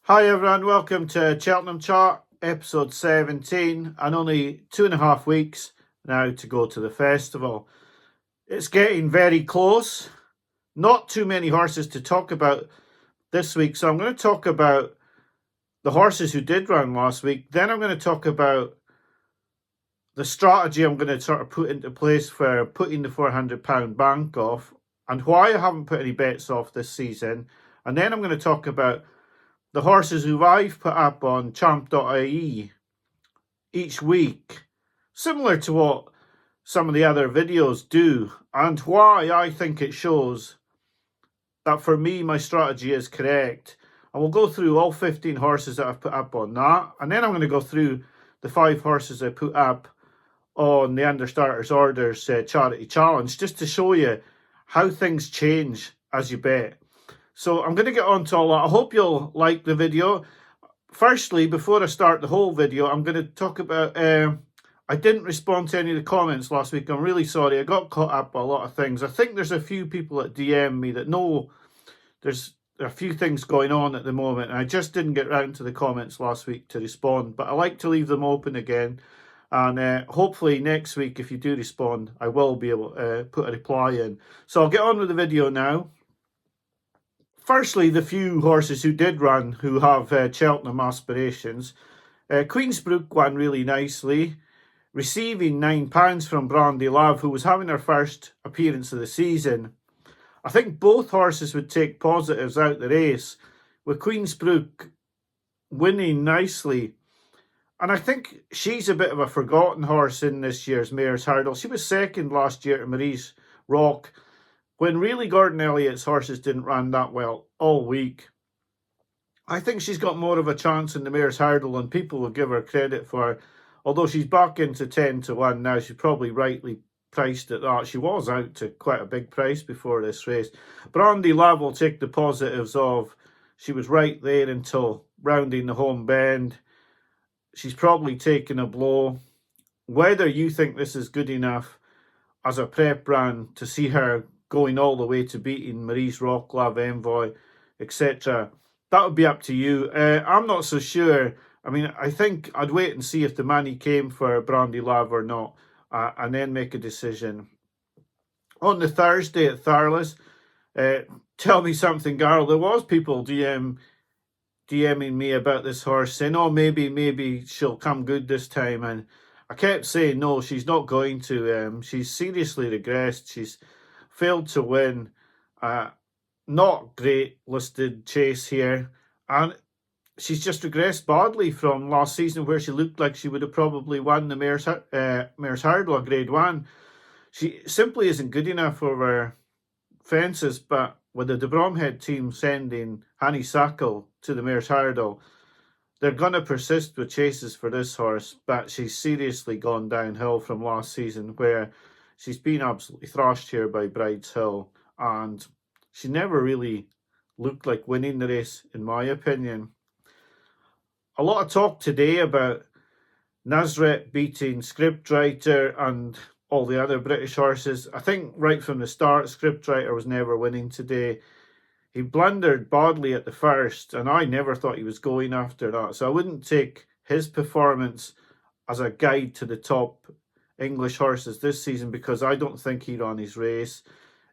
Hi everyone, welcome to Cheltenham Chart, episode 17, and only 2.5 weeks now to go to the festival. It's getting very close. Not too many horses to talk about this week, so I'm going to talk about the horses who did run last week. Then I'm going to talk about the strategy I'm going to sort of put into place for putting the £400 bank off and why I haven't put any bets off this season. And then I'm going to talk about the horses who I've put up on champ.ie each week, similar to what some of the other videos do, and why I think it shows that for me my strategy is correct. And we'll go through all 15 horses that I've put up on that, and then I'm going to go through the 5 horses I put up on the Understarters Orders Charity Challenge, just to show you how things change as you bet. So I'm going to get on to all that. I hope you'll like the video. Firstly, before I start the whole video, I'm going to talk about... I didn't respond to any of the comments last week. I'm really sorry. I got caught up with a lot of things. I think there's a few people that DM me that know there's a few things going on at the moment, and I just didn't get round to the comments last week to respond. But I like to leave them open again. And hopefully next week, if you do respond, I will be able to put a reply in. So I'll get on with the video now. Firstly, the few horses who did run who have Cheltenham aspirations. Queensbrook won really nicely, receiving £9 from Brandy, who was having her first appearance of the season. I think both horses would take positives out the race, with Queensbrook winning nicely. And I think she's a bit of a forgotten horse in this year's Mayor's Hurdle. She was second last year to Marie's Rock, when really Gordon Elliott's horses didn't run that well all week. I think she's got more of a chance in the Mayor's Hurdle than people will give her credit for. Although she's back into 10-1 now, she's probably rightly priced at that. She was out to quite a big price before this race. Brandy Love will take the positives of she was right there until rounding the home bend. She's probably taken a blow. Whether you think this is good enough as a prep run to see her going all the way to beating Marie's Rock, Love Envoy, etc., that would be up to you. I'm not so sure. I mean, I think I'd wait and see if the money came for Brandy Love or not, and then make a decision. On the Thursday at Thurles, Tell Me Something Girl, there was people DMing me about this horse, saying, oh, maybe she'll come good this time. And I kept saying, no, she's not going to. She's seriously regressed. She's failed to win. Not great listed chase here. And she's just regressed badly from last season, where she looked like she would have probably won the Mayor's Hurdle, Grade 1. She simply isn't good enough over fences, but with the de Bromhead team sending Hanny Sackle to the Mayor's Hurdle, they're going to persist with chases for this horse, but she's seriously gone downhill from last season, where she's been absolutely thrashed here by Bride's Hill, and she never really looked like winning the race, in my opinion. A lot of talk today about Nazret beating Scriptwriter and all the other British horses. I think right from the start, Scriptwriter was never winning today. He blundered badly at the first, and I never thought he was going after that. So I wouldn't take his performance as a guide to the top English horses this season, because I don't think he ran his race.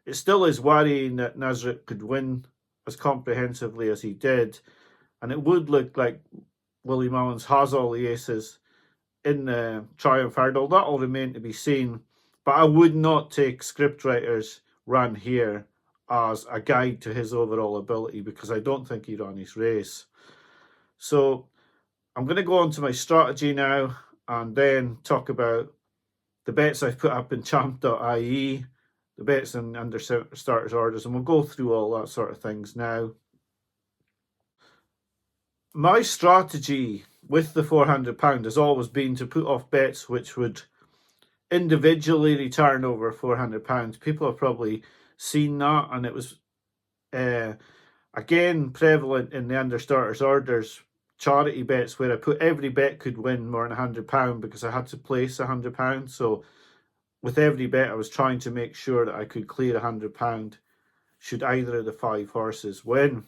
It still is worrying that Nazret could win as comprehensively as he did, and it would look like Willie Mullins has all the aces in the Triumph Hurdle. That'll remain to be seen, but I would not take Scriptwriter's run here as a guide to his overall ability, because I don't think he ran his race. So I'm going to go on to my strategy now, and then talk about the bets I've put up in champ.ie, the bets in Understarters Orders, and we'll go through all that sort of things now. My strategy with the £400 has always been to put off bets which would individually return over £400. People have probably seen that, and it was again prevalent in the Understarters Orders charity bets, where I put every bet could win more than £100 because I had to place £100. So with every bet, I was trying to make sure that I could clear £100 should either of the 5 horses win.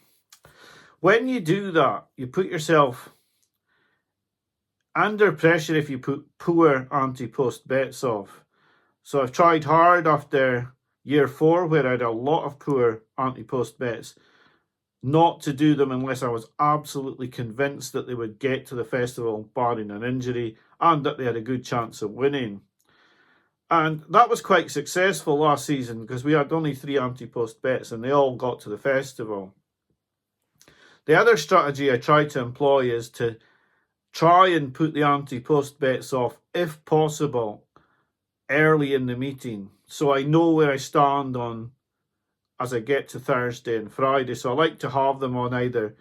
When you do that, you put yourself under pressure if you put poor anti-post bets off. So I've tried hard after year 4, where I had a lot of poor anti-post bets, not to do them unless I was absolutely convinced that they would get to the festival barring an injury and that they had a good chance of winning. And that was quite successful last season because we had only 3 anti-post bets and they all got to the festival. The other strategy I try to employ is to try and put the anti-post bets off, if possible, early in the meeting, so I know where I stand on as I get to Thursday and Friday. So I like to have them on either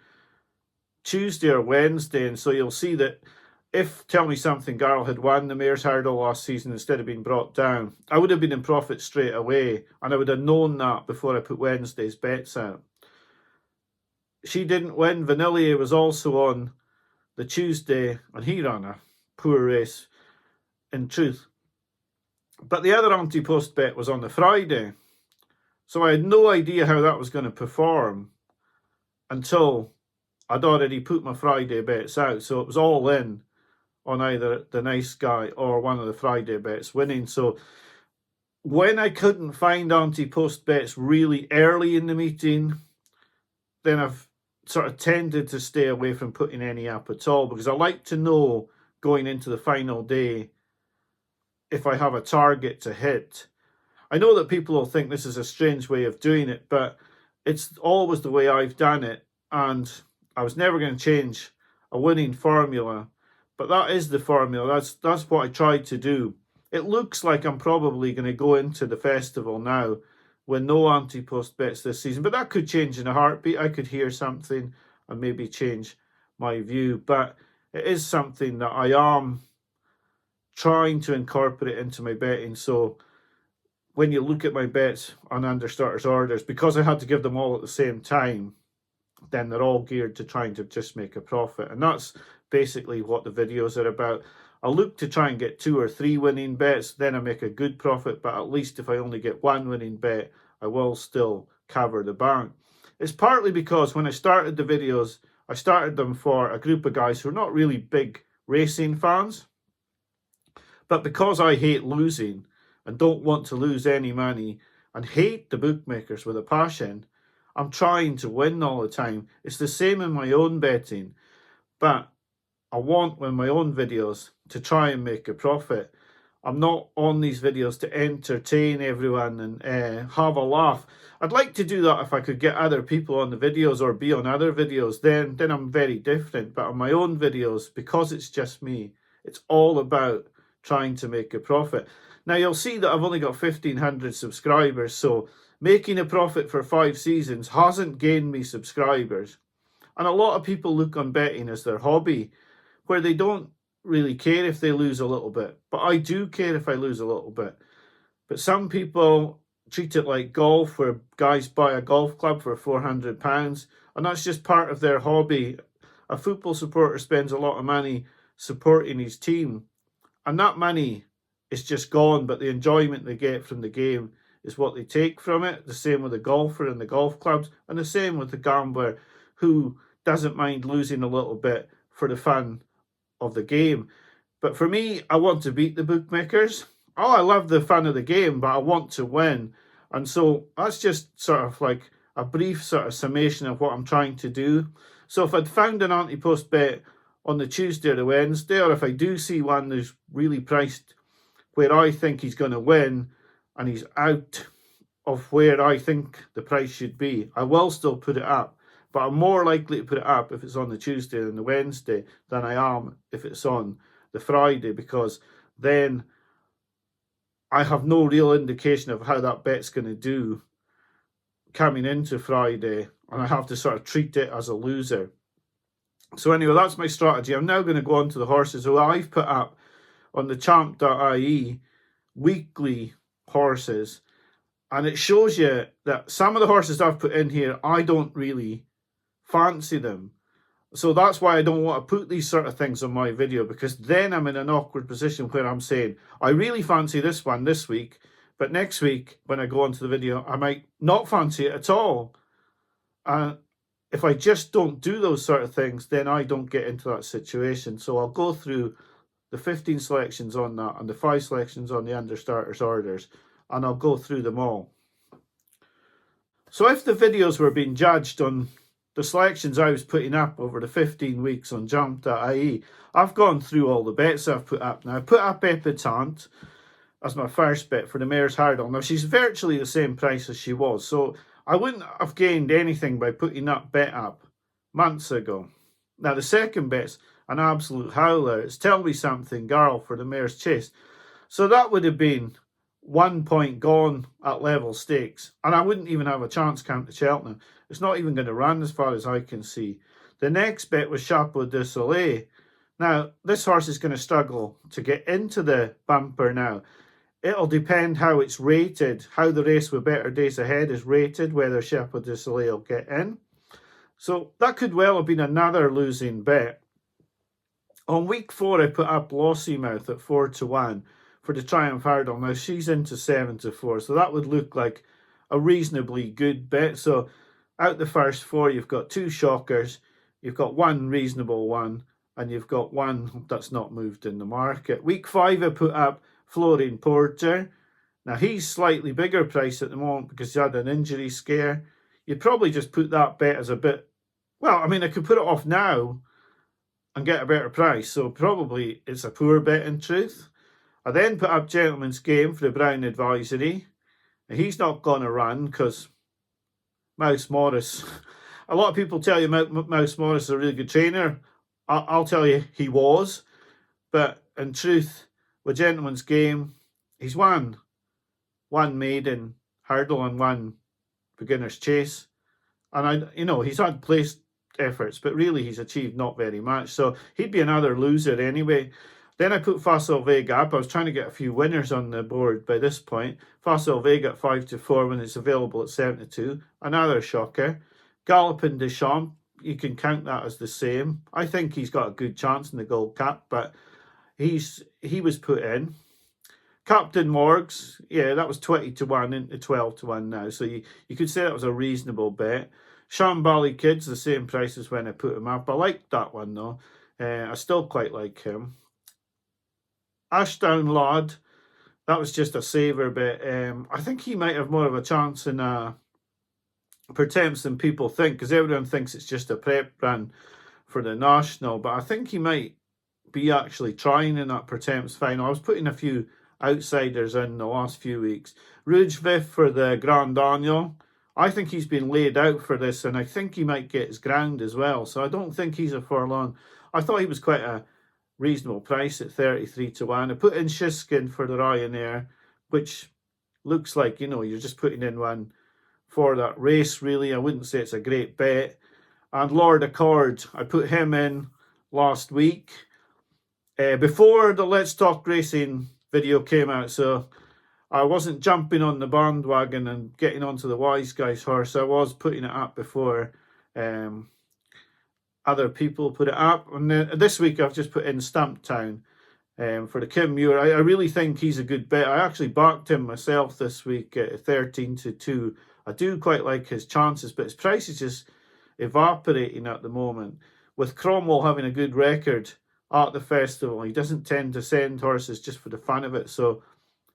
Tuesday or Wednesday, and so you'll see that if Tell Me Something Girl had won the Mayor's Hurdle last season instead of being brought down, I would have been in profit straight away, and I would have known that before I put Wednesday's bets out. She didn't win. Vanillier was also on the Tuesday, and he ran a poor race in truth. But the other anti-post bet was on the Friday. So I had no idea how that was going to perform until I'd already put my Friday bets out. So it was all in on either the nice guy or one of the Friday bets winning. So when I couldn't find anti-post bets really early in the meeting, then I've sort of tended to stay away from putting any up at all, because I like to know going into the final day if I have a target to hit. I know that people will think this is a strange way of doing it, but it's always the way I've done it, and I was never going to change a winning formula, but that is the formula. That's what I tried to do. It looks like I'm probably going to go into the festival now with no anti-post bets this season, but that could change in a heartbeat. I could hear something and maybe change my view, but it is something that I am trying to incorporate into my betting. So when you look at my bets on understarters orders, because I had to give them all at the same time, then they're all geared to trying to just make a profit. And that's basically what the videos are about. I look to try and get 2 or 3 winning bets, then I make a good profit, but at least if I only get 1 winning bet, I will still cover the bank. It's partly because when I started the videos, I started them for a group of guys who are not really big racing fans, but because I hate losing and don't want to lose any money and hate the bookmakers with a passion, I'm trying to win all the time. It's the same in my own betting, but I want in my own videos to try and make a profit. I'm not on these videos to entertain everyone and have a laugh. I'd like to do that if I could get other people on the videos or be on other videos, then I'm very different. But on my own videos, because it's just me, it's all about trying to make a profit. Now you'll see that I've only got 1,500 subscribers, so making a profit for 5 seasons hasn't gained me subscribers. And a lot of people look on betting as their hobby, where they don't really care if they lose a little bit. But I do care if I lose a little bit. But some people treat it like golf, where guys buy a golf club for £400, and that's just part of their hobby. A football supporter spends a lot of money supporting his team, and that money is just gone, but the enjoyment they get from the game is what they take from it. The same with the golfer and the golf clubs, and the same with the gambler who doesn't mind losing a little bit for the fun of the game. But for me, I want to beat the bookmakers. Oh, I love the fun of the game, but I want to win. And so that's just sort of like a brief sort of summation of what I'm trying to do. So if I'd found an anti-post bet on the Tuesday or the Wednesday, or if I do see one that's really priced where I think he's going to win and he's out of where I think the price should be, I will still put it up. But I'm more likely to put it up if it's on the Tuesday and the Wednesday than I am if it's on the Friday, because then I have no real indication of how that bet's going to do coming into Friday, and I have to sort of treat it as a loser. So anyway, that's my strategy. I'm now going to go on to the horses who I've put up on the champ.ie weekly horses, and it shows you that some of the horses I've put in here, I don't really fancy them. So that's why I don't want to put these sort of things on my video, because then I'm in an awkward position where I'm saying, I really fancy this one this week, but next week when I go onto the video, I might not fancy it at all. if I just don't do those sort of things, then I don't get into that situation. So I'll go through the 15 selections on that and the 5 selections on the understarters orders, and I'll go through them all. So if the videos were being judged on the selections I was putting up over the 15 weeks on jump.ie, I've gone through all the bets I've put up now. I put up Epatante as my first bet for the mare's hurdle. Now, she's virtually the same price as she was, so I wouldn't have gained anything by putting that bet up months ago. Now, the second bet's an absolute howler. It's Tell Me Something Girl for the mare's chase. So that would have been 1 point gone at level stakes, and I wouldn't even have a chance come to Cheltenham. It's not even going to run as far as I can see. The next bet was Chapeau de Soleil. Now, this horse is going to struggle to get into the bumper now. It'll depend how it's rated, how the race with Better Days Ahead is rated, whether Chapeau de Soleil will get in. So that could well have been another losing bet. On week 4, I put up Lossymouth at 4-1 for the Triumph Hurdle. Now, she's into 7-4, so that would look like a reasonably good bet. So out the first 4, you've got 2 shockers, you've got 1 reasonable one, and you've got 1 that's not moved in the market. Week 5, I put up Florian Porter. Now, he's slightly bigger price at the moment because he had an injury scare. You'd probably just put that bet as a bit, well, I mean, I could put it off now and get a better price, so probably it's a poor bet in truth. I then put up Gentleman's Game for the Brown Advisory. He's not going to run because Mouse Morris, a lot of people tell you Mouse Morris is a really good trainer. I'll tell you he was, but in truth, with Gentleman's Game, he's won 1 maiden hurdle and 1 beginner's chase, and he's had place efforts, but really he's achieved not very much, so he'd be another loser anyway. Then I put Facile Vega up. I was trying to get a few winners on the board by this point. Facile Vega at 5-4 when it's available at 7-2, another shocker. Gallopin Deschamps, you can count that as the same. I think he's got a good chance in the Gold Cup, but he was put in. Captain Morgs, yeah, that was 20-1 into 12-1 now, so you could say that was a reasonable bet. Shambali Kid's the same price as when I put him up. I liked that one though. I still quite like him. Ashdown Lad, that was just a saver bet. I think he might have more of a chance in Pertemps than people think, because everyone thinks it's just a prep run for the National, but I think he might be actually trying in that Pertemps final. I was putting a few outsiders in the last few weeks. Rouge Vif for the Grand Annual. I think he's been laid out for this, and I think he might get his ground as well, so I don't think he's a forlorn. I thought he was quite a reasonable price at 33-1. I put in Shiskin for the Ryanair, which looks like, you're just putting in one for that race, really. I wouldn't say it's a great bet. And Lord Accord, I put him in last week before the Let's Talk Racing video came out, so I wasn't jumping on the bandwagon and getting onto the Wise Guys horse. I was putting it up before other people put it up. And this week I've just put in Stumptown for the Kim Muir. I really think he's a good bet. I actually backed him myself this week at 13-2. I do quite like his chances, but his price is just evaporating at the moment. With Cromwell having a good record at the festival, he doesn't tend to send horses just for the fun of it, so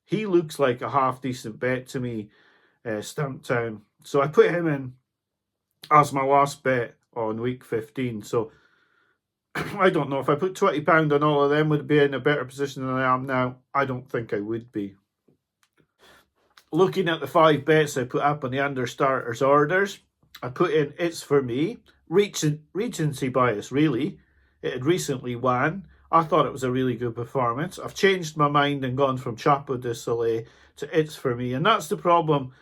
he looks like a half-decent bet to me, Stumptown. So I put him in as my last bet on week 15. So I don't know if I put £20 on all of them, would I be in a better position than I am now? I don't think I would be. Looking at the 5 bets I put up on the understarters orders, I put in It's For Me. Recency bias, really. It had recently won. I thought it was a really good performance. I've changed my mind and gone from Chapeau de Soleil to It's For Me. And that's the problem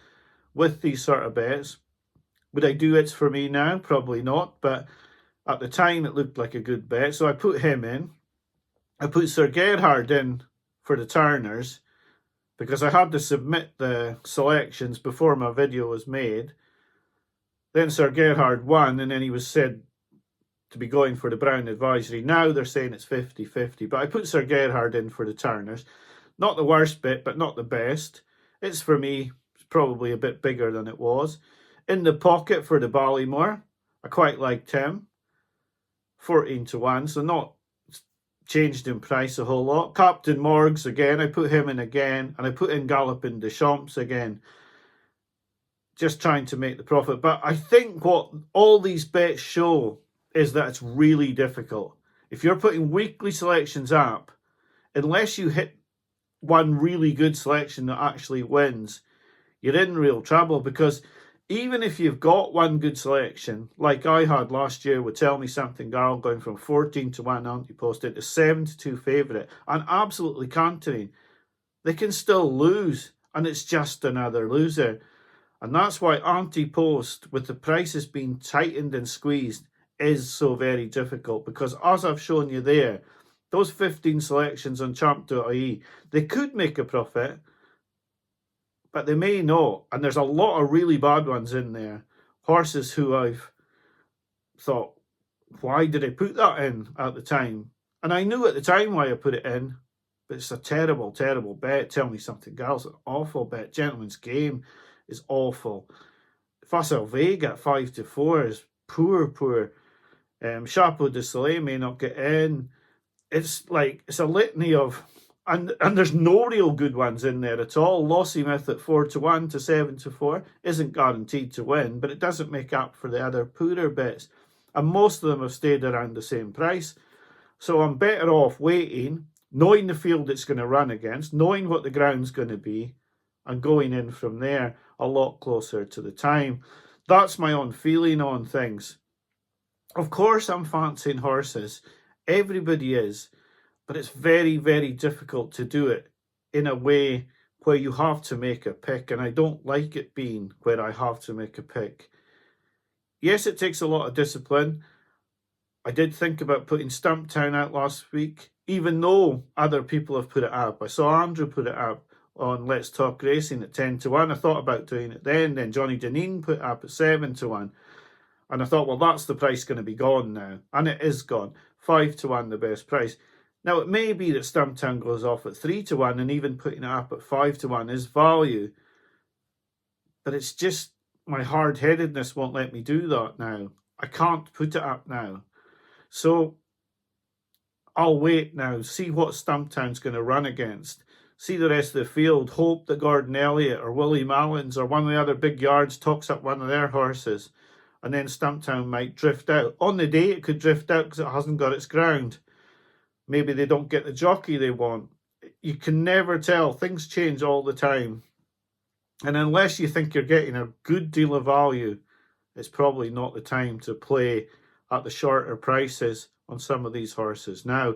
with these sort of bets. Would I do It's For Me now? Probably not. But at the time, it looked like a good bet. So I put him in. I put Sir Gerhard in for the Turners because I had to submit the selections before my video was made. Then Sir Gerhard won, and then he was said to be going for the Brown Advisory. Now they're saying it's 50-50, but I put Sir Gerhard in for the Turners. Not the worst bit, but not the best. It's For Me. It's probably a bit bigger than it was. In the Pocket for the Ballymore. I quite liked him. 14-1, so not changed in price a whole lot. Captain Morgs again, I put him in again, and I put in Galloping Deschamps again, just trying to make the profit. But I think what all these bets show is that it's really difficult. If you're putting weekly selections up, unless you hit one really good selection that actually wins, you're in real trouble, because even if you've got one good selection, like I had last year with Tell Me Something Girl going from 14-1 anti-post into 7-2 favourite and absolutely cantering, they can still lose, and it's just another loser. And that's why anti-post, with the prices being tightened and squeezed, is so very difficult, because as I've shown you there, those 15 selections on champ.ie, they could make a profit, but they may not. And there's a lot of really bad ones in there. Horses who I've thought, why did I put that in at the time? And I knew at the time why I put it in, but it's a terrible, terrible bet. Tell Me Something Girl's an awful bet. Gentleman's Game is awful. Facile Vega at 5-4 is poor. Chapeau de Soleil may not get in. It's a litany of, and there's no real good ones in there at all. Lossy Myth at 4-1 to 7-4 isn't guaranteed to win, but it doesn't make up for the other poorer bets. And most of them have stayed around the same price. So I'm better off waiting, knowing the field it's going to run against, knowing what the ground's going to be, and going in from there a lot closer to the time. That's my own feeling on things. Of course, I'm fancying horses. Everybody is. But it's very, very difficult to do it in a way where you have to make a pick. And I don't like it being where I have to make a pick. Yes, it takes a lot of discipline. I did think about putting Stumptown out last week, even though other people have put it up. I saw Andrew put it up on Let's Talk Racing at 10-1. I thought about doing it then. Then Johnny Deneen put it up at 7-1. And I thought, well, that's the price going to be gone now. And it is gone. 5-1, the best price. Now, it may be that Stumptown goes off at 3-1, and even putting it up at 5-1 is value. But it's just my hard-headedness won't let me do that now. I can't put it up now. So I'll wait now, see what Stumptown's going to run against, see the rest of the field, hope that Gordon Elliott or Willie Mallins or one of the other big yards talks up one of their horses, and then Stumptown might drift out. On the day, it could drift out because it hasn't got its ground. Maybe they don't get the jockey they want. You can never tell. Things change all the time. And unless you think you're getting a good deal of value, it's probably not the time to play at the shorter prices on some of these horses now.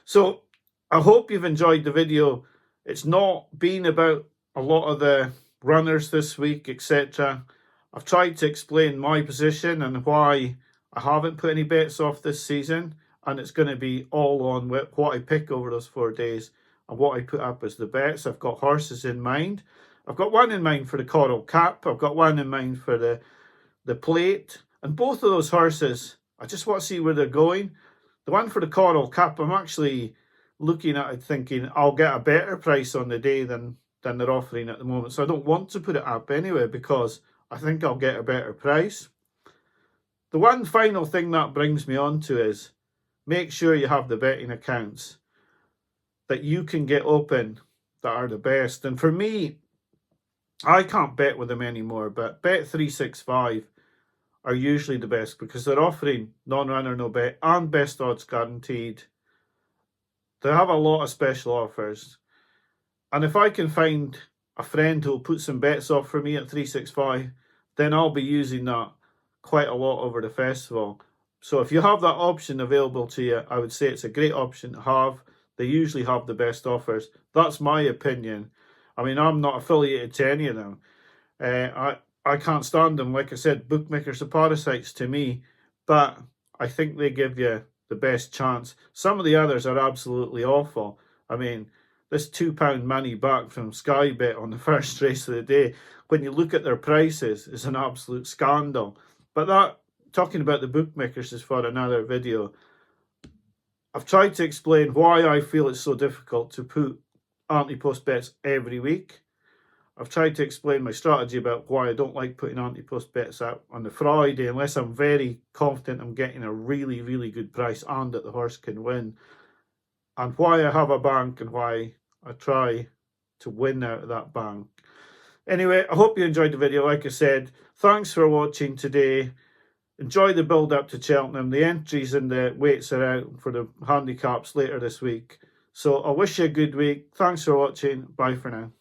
So I hope you've enjoyed the video. It's not been about a lot of the runners this week, etc. I've tried to explain my position and why I haven't put any bets off this season. And it's going to be all on what I pick over those 4 days and what I put up as the bets. I've got horses in mind. I've got one in mind for the Coral Cup. I've got one in mind for the Plate. And both of those horses, I just want to see where they're going. The one for the Coral Cup, I'm actually looking at it thinking I'll get a better price on the day than they're offering at the moment. So I don't want to put it up anyway because I think I'll get a better price. The one final thing that brings me on to is make sure you have the betting accounts that you can get open that are the best. And for me, I can't bet with them anymore, but Bet365 are usually the best because they're offering non-runner, no bet and best odds guaranteed. They have a lot of special offers. And if I can find a friend who'll put some bets off for me at 365, then I'll be using that quite a lot over the festival. So if you have that option available to you, I would say it's a great option to have. They usually have the best offers. That's my opinion. I mean, I'm not affiliated to any of them. I can't stand them. Like I said, bookmakers are parasites to me. But I think they give you the best chance. Some of the others are absolutely awful. I mean, this £2 money back from Sky Bet on the first race of the day, when you look at their prices, is an absolute scandal. But that, talking about the bookmakers, is for another video. I've tried to explain why I feel it's so difficult to put anti-post bets every week. I've tried to explain my strategy about why I don't like putting anti-post bets out on the Friday unless I'm very confident I'm getting a really, really good price and that the horse can win. And why I have a bank and why I try to win out of that bank. Anyway, I hope you enjoyed the video. Like I said, thanks for watching today. Enjoy the build up to Cheltenham. The entries and the weights are out for the handicaps later this week. So I wish you a good week. Thanks for watching. Bye for now.